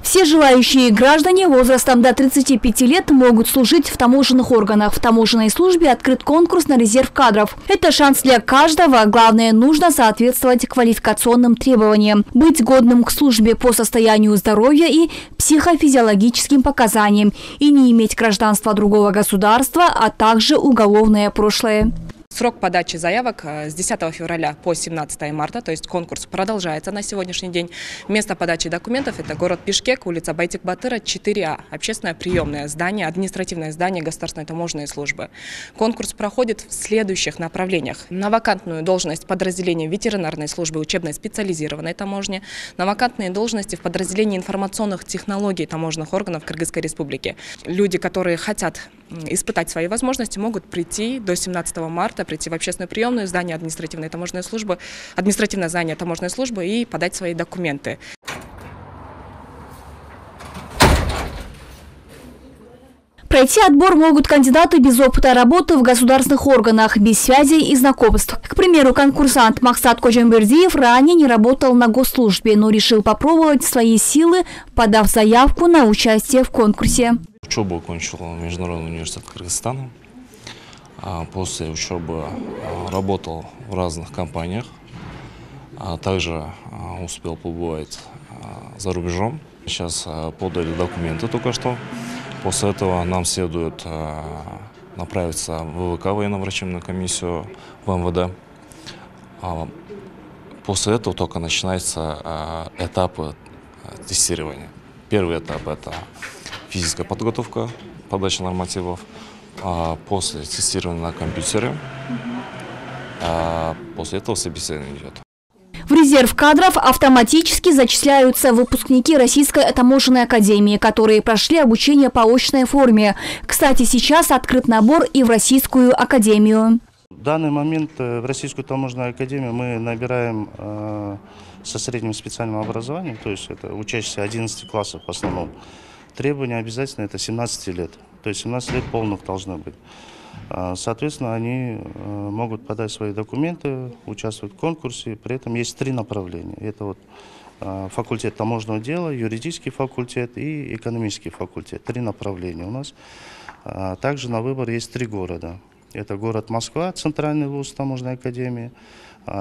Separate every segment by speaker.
Speaker 1: Все желающие граждане возрастом до 35 лет могут служить в таможенных органах. В таможенной службе открыт конкурс на резерв кадров. Это шанс для каждого. Главное, нужно соответствовать квалификационным требованиям, быть годным к службе по состоянию здоровья и психофизиологическим показаниям и не иметь гражданства другого государства, а также уголовное прошлое.
Speaker 2: Срок подачи заявок с 10 февраля по 17 марта, то есть конкурс продолжается на сегодняшний день. Место подачи документов – это город Бишкек, улица Байтик-Батыра, 4А, общественное приемное здание, административное здание Государственной таможенной службы. Конкурс проходит в следующих направлениях. На вакантную должность подразделения ветеринарной службы учебной специализированной таможни, на вакантные должности в подразделении информационных технологий таможенных органов Кыргызской республики. Люди, которые хотят испытать свои возможности, могут прийти до 17 марта, прийти в общественную приемную здание административной таможенной службы, административное здание таможенной службы и подать свои документы.
Speaker 1: Пройти отбор могут кандидаты без опыта работы в государственных органах, без связей и знакомств. К примеру, конкурсант Максат Кожембердиев ранее не работал на госслужбе, но решил попробовать свои силы, подав заявку на участие в конкурсе.
Speaker 3: Учебу окончил Международный университет Кыргызстана. После учебы работал в разных компаниях, также успел побывать за рубежом. Сейчас подали документы только что. После этого нам следует направиться в ВВК, военно-врачебную комиссию в МВД. После этого только начинаются этапы тестирования. Первый этап – это физическая подготовка, подача нормативов. После тестирования на компьютере, после этого собеседование идет.
Speaker 1: В резерв кадров автоматически зачисляются выпускники Российской таможенной академии, которые прошли обучение по очной форме. Кстати, сейчас открыт набор и в Российскую академию.
Speaker 4: В данный момент в Российскую таможенную академию мы набираем со средним специальным образованием, то есть это учащиеся 11 классов в основном. Требования обязательно это 17 лет, то есть 17 лет полных должно быть. Соответственно, они могут подать свои документы, участвовать в конкурсе. При этом есть 3 направления. Это вот факультет таможенного дела, юридический факультет и экономический факультет. 3 направления у нас. Также на выбор есть 3 города. Это город Москва, центральный вуз таможенной академии.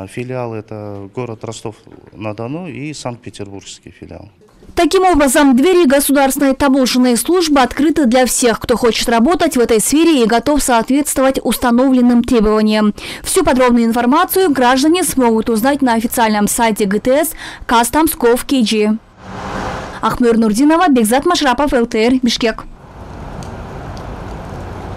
Speaker 4: Филиал – это город Ростов-на-Дону и Санкт-Петербургский филиал.
Speaker 1: Таким образом, двери государственной таможенной службы открыты для всех, кто хочет работать в этой сфере и готов соответствовать установленным требованиям. Всю подробную информацию граждане смогут узнать на официальном сайте ГТС Customs.gov.kg. Ахмыр Нурдинова, Бекзат Машрапов, ЛТР, Бишкек.